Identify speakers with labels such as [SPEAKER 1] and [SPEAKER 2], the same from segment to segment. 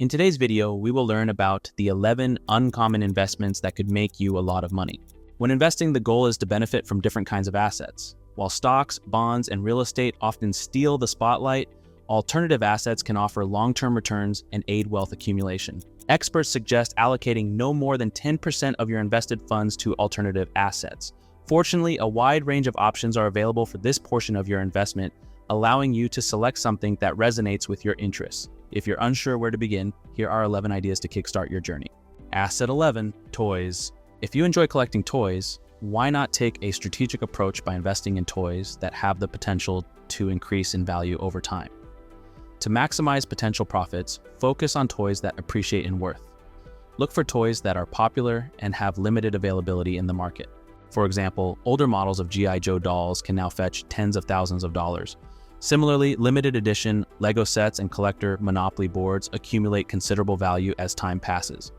[SPEAKER 1] In today's video, we will learn about the 11 uncommon investments that could make you a lot of money. When investing, the goal is to benefit from different kinds of assets. While stocks, bonds, and real estate often steal the spotlight, alternative assets can offer long-term returns and aid wealth accumulation. Experts suggest allocating no more than 10% of your invested funds to alternative assets. Fortunately, a wide range of options are available for this portion of your investment, allowing you to select something that resonates with your interests. If you're unsure where to begin, here are 11 ideas to kickstart your journey. Asset 11, toys. If you enjoy collecting toys, why not take a strategic approach by investing in toys that have the potential to increase in value over time? To maximize potential profits, focus on toys that appreciate in worth. Look for toys that are popular and have limited availability in the market. For example, older models of G.I. Joe dolls can now fetch tens of thousands of dollars. Similarly, limited edition Lego sets and collector Monopoly boards accumulate considerable value as time passes.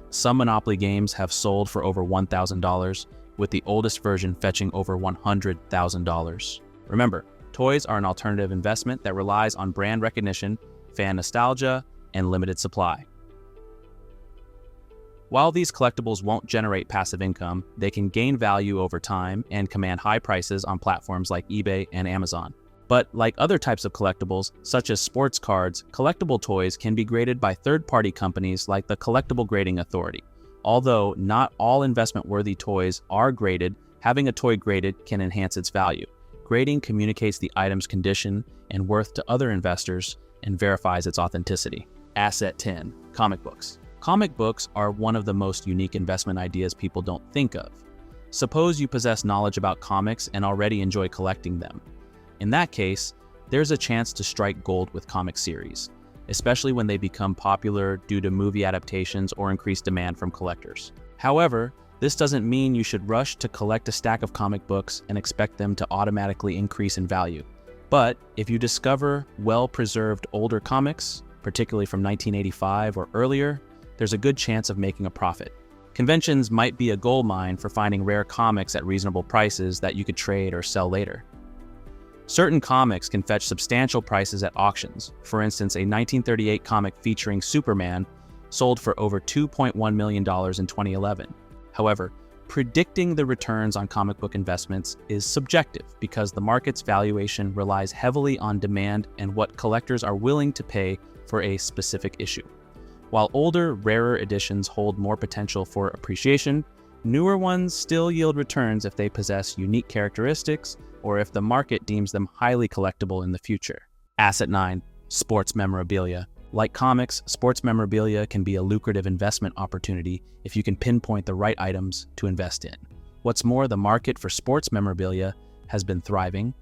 [SPEAKER 1] Some Monopoly games have sold for over $1,000, with the oldest version fetching over $100,000. Remember, toys are an alternative investment that relies on brand recognition, fan nostalgia, and limited supply. While these collectibles won't generate passive income, they can gain value over time and command high prices on platforms like eBay and Amazon. But like other types of collectibles, such as sports cards, collectible toys can be graded by third-party companies like the Collectible Grading Authority. Although not all investment-worthy toys are graded, having a toy graded can enhance its value. Grading communicates the item's condition and worth to other investors and verifies its authenticity. Asset 10, comic books. Comic books are one of the most unique investment ideas people don't think of. Suppose you possess knowledge about comics and already enjoy collecting them. In that case, there's a chance to strike gold with comic series, especially when they become popular due to movie adaptations or increased demand from collectors. However, this doesn't mean you should rush to collect a stack of comic books and expect them to automatically increase in value. But if you discover well-preserved older comics, particularly from 1985 or earlier, there's a good chance of making a profit. Conventions might be a gold mine for finding rare comics at reasonable prices that you could trade or sell later. Certain comics can fetch substantial prices at auctions. For instance, a 1938 comic featuring Superman sold for over $2.1 million in 2011. However, predicting the returns on comic book investments is subjective because the market's valuation relies heavily on demand and what collectors are willing to pay for a specific issue. While older, rarer editions hold more potential for appreciation, newer ones still yield returns if they possess unique characteristics or if the market deems them highly collectible in the future. Asset 9, sports memorabilia. Like comics, sports memorabilia can be a lucrative investment opportunity if you can pinpoint the right items to invest in. What's more, the market for sports memorabilia has been thriving,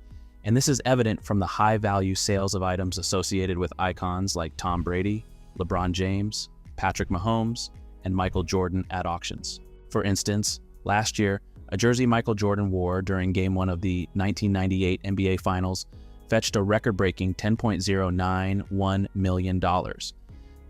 [SPEAKER 1] and this is evident from the high-value sales of items associated with icons like Tom Brady, LeBron James, Patrick Mahomes, and Michael Jordan at auctions. For instance, last year, a jersey Michael Jordan wore during Game 1 of the 1998 NBA Finals fetched a record-breaking $10.091 million.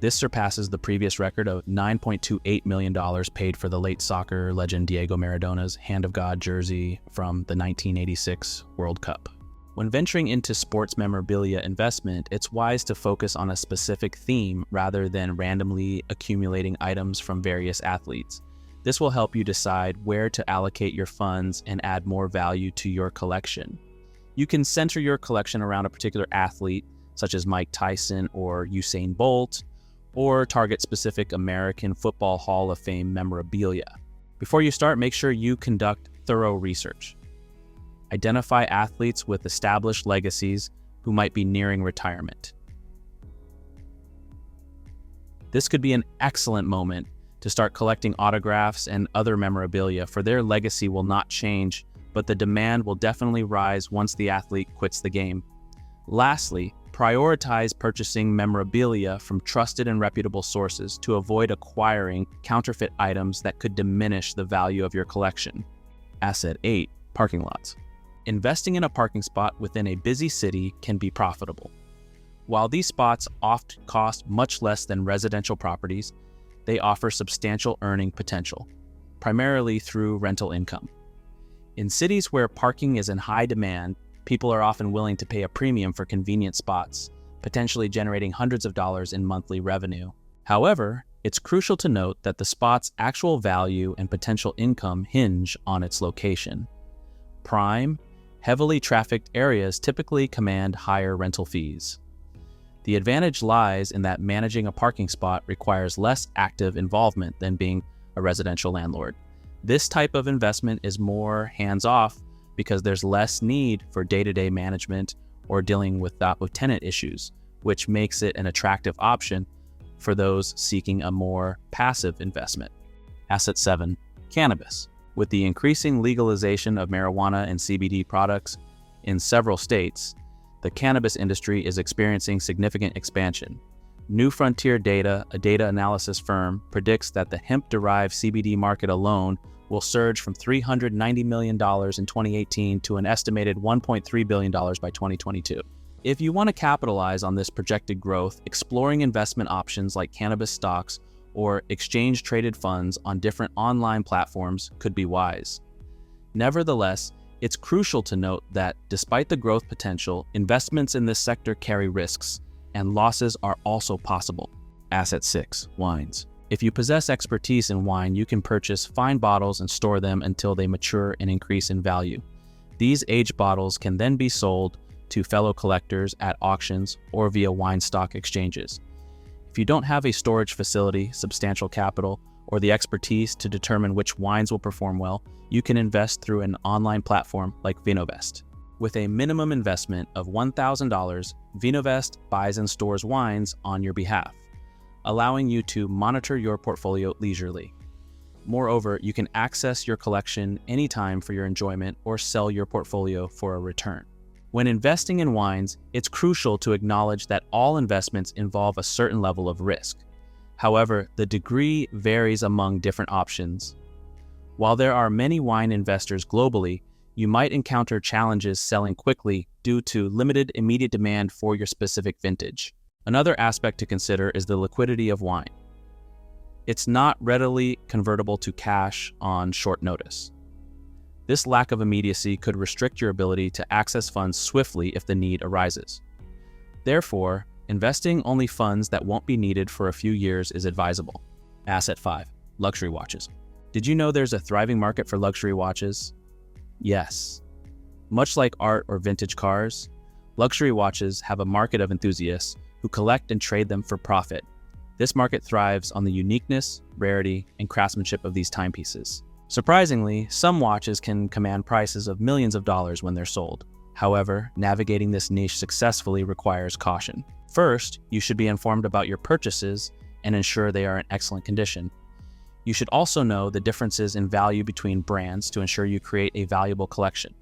[SPEAKER 1] This surpasses the previous record of $9.28 million paid for the late soccer legend Diego Maradona's Hand of God jersey from the 1986 World Cup. When venturing into sports memorabilia investment, it's wise to focus on a specific theme rather than randomly accumulating items from various athletes. This will help you decide where to allocate your funds and add more value to your collection. You can center your collection around a particular athlete, such as Mike Tyson or Usain Bolt, or target specific American Football Hall of Fame memorabilia. Before you start, make sure you conduct thorough research. Identify athletes with established legacies who might be nearing retirement. This could be an excellent moment to start collecting autographs and other memorabilia, for their legacy will not change, but the demand will definitely rise once the athlete quits the game. Lastly, prioritize purchasing memorabilia from trusted and reputable sources to avoid acquiring counterfeit items that could diminish the value of your collection. Asset 8, parking lots. Investing in a parking spot within a busy city can be profitable. While these spots often cost much less than residential properties, they offer substantial earning potential, primarily through rental income. In cities where parking is in high demand, people are often willing to pay a premium for convenient spots, potentially generating hundreds of dollars in monthly revenue. However, it's crucial to note that the spot's actual value and potential income hinge on its location. Prime, heavily trafficked areas typically command higher rental fees. The advantage lies in that managing a parking spot requires less active involvement than being a residential landlord. This type of investment is more hands-off because there's less need for day-to-day management or dealing with tenant issues, which makes it an attractive option for those seeking a more passive investment. Asset 7. Cannabis. With the increasing legalization of marijuana and CBD products in several states, the cannabis industry is experiencing significant expansion. New Frontier Data, a data analysis firm, predicts that the hemp-derived CBD market alone will surge from $390 million in 2018 to an estimated $1.3 billion by 2022. If you want to capitalize on this projected growth, exploring investment options like cannabis stocks or exchange-traded funds on different online platforms could be wise. Nevertheless, it's crucial to note that despite the growth potential, investments in this sector carry risks, and losses are also possible. Asset 6. Wines. If you possess expertise in wine, you can purchase fine bottles and store them until they mature and increase in value. These aged bottles can then be sold to fellow collectors at auctions or via wine stock exchanges. If you don't have a storage facility, substantial capital, or the expertise to determine which wines will perform well, you can invest through an online platform like Vinovest. With a minimum investment of $1,000, Vinovest buys and stores wines on your behalf, allowing you to monitor your portfolio leisurely. Moreover, you can access your collection anytime for your enjoyment or sell your portfolio for a return. When investing in wines, it's crucial to acknowledge that all investments involve a certain level of risk. However, the degree varies among different options. While there are many wine investors globally, you might encounter challenges selling quickly due to limited immediate demand for your specific vintage. Another aspect to consider is the liquidity of wine. It's not readily convertible to cash on short notice. This lack of immediacy could restrict your ability to access funds swiftly if the need arises. Therefore, investing only funds that won't be needed for a few years is advisable. Asset 5. Luxury watches. Did you know there's a thriving market for luxury watches? Yes. Much like art or vintage cars, luxury watches have a market of enthusiasts who collect and trade them for profit. This market thrives on the uniqueness, rarity, and craftsmanship of these timepieces. Surprisingly, some watches can command prices of millions of dollars when they're sold. However, navigating this niche successfully requires caution. First, you should be informed about your purchases and ensure they are in excellent condition. You should also know the differences in value between brands to ensure you create a valuable collection.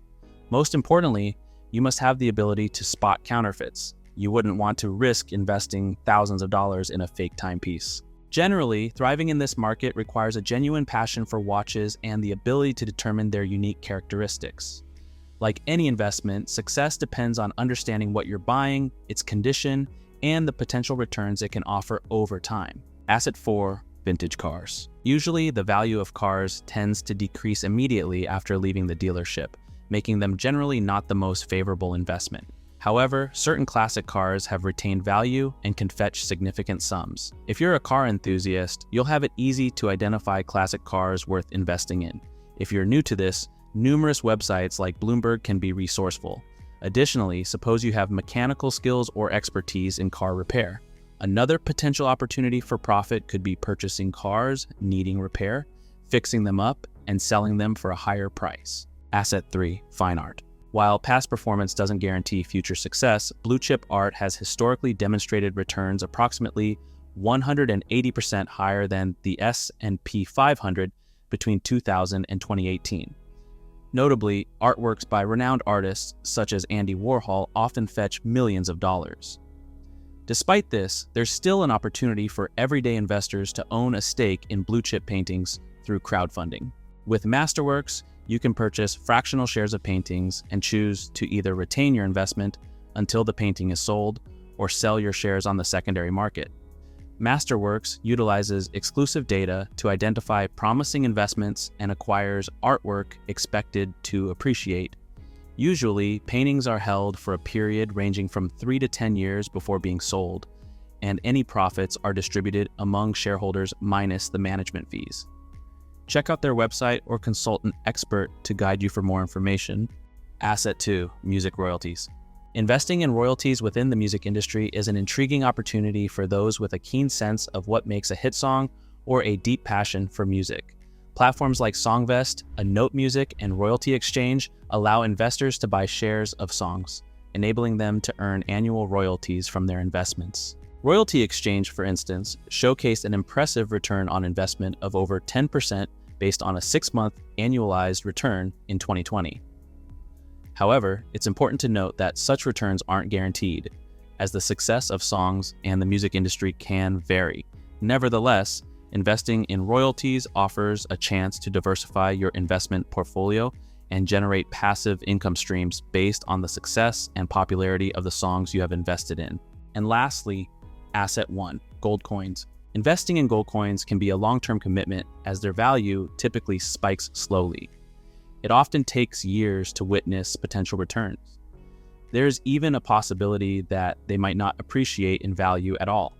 [SPEAKER 1] Most importantly, you must have the ability to spot counterfeits. You wouldn't want to risk investing thousands of dollars in a fake timepiece. Generally, thriving in this market requires a genuine passion for watches and the ability to determine their unique characteristics. Like any investment, success depends on understanding what you're buying, its condition, and the potential returns it can offer over time. Asset 4. Vintage cars. Usually, the value of cars tends to decrease immediately after leaving the dealership, making them generally not the most favorable investment. However, certain classic cars have retained value and can fetch significant sums. If you're a car enthusiast, you'll have it easy to identify classic cars worth investing in. If you're new to this, numerous websites like Bloomberg can be resourceful. Additionally, suppose you have mechanical skills or expertise in car repair. Another potential opportunity for profit could be purchasing cars needing repair, fixing them up, and selling them for a higher price. Asset 3. Fine art. While past performance doesn't guarantee future success, blue-chip art has historically demonstrated returns approximately 180% higher than the S&P 500 between 2000 and 2018. Notably, artworks by renowned artists such as Andy Warhol often fetch millions of dollars. Despite this, there's still an opportunity for everyday investors to own a stake in blue-chip paintings through crowdfunding. With Masterworks, you can purchase fractional shares of paintings and choose to either retain your investment until the painting is sold or sell your shares on the secondary market. Masterworks utilizes exclusive data to identify promising investments and acquires artwork expected to appreciate. Usually, paintings are held for a period ranging from 3 to 10 years before being sold, and any profits are distributed among shareholders minus the management fees. Check out their website or consult an expert to guide you for more information. Asset 2, music royalties. Investing in royalties within the music industry is an intriguing opportunity for those with a keen sense of what makes a hit song or a deep passion for music. Platforms like Songvest, a note music, and royalty exchange allow investors to buy shares of songs, enabling them to earn annual royalties from their investments. Royalty Exchange, for instance, showcased an impressive return on investment of over 10% based on a 6-month annualized return in 2020. However, it's important to note that such returns aren't guaranteed, as the success of songs and the music industry can vary. Nevertheless, investing in royalties offers a chance to diversify your investment portfolio and generate passive income streams based on the success and popularity of the songs you have invested in. And lastly, Asset 1, gold coins. Investing in gold coins can be a long-term commitment as their value typically spikes slowly. It often takes years to witness potential returns. There's even a possibility that they might not appreciate in value at all.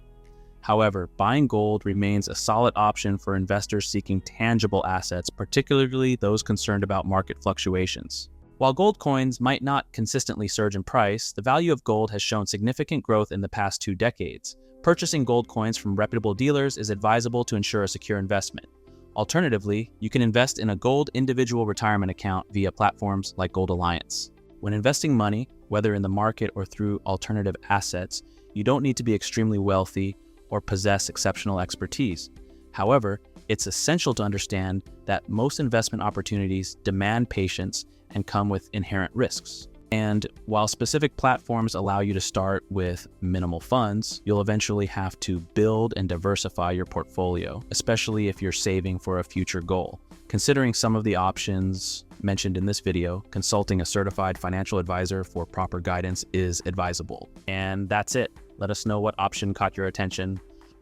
[SPEAKER 1] However, buying gold remains a solid option for investors seeking tangible assets, particularly those concerned about market fluctuations. While gold coins might not consistently surge in price, the value of gold has shown significant growth in the past 2 decades. Purchasing gold coins from reputable dealers is advisable to ensure a secure investment. Alternatively, you can invest in a gold individual retirement account via platforms like Gold Alliance. When investing money, whether in the market or through alternative assets, you don't need to be extremely wealthy or possess exceptional expertise. However, it's essential to understand that most investment opportunities demand patience and come with inherent risks. And while specific platforms allow you to start with minimal funds, you'll eventually have to build and diversify your portfolio, especially if you're saving for a future goal. Considering some of the options mentioned in this video, consulting a certified financial advisor for proper guidance is advisable. And that's it. Let us know what option caught your attention,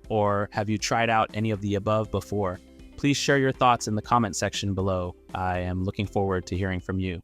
[SPEAKER 1] or have you tried out any of the above before? Please share your thoughts in the comment section below. I am looking forward to hearing from you.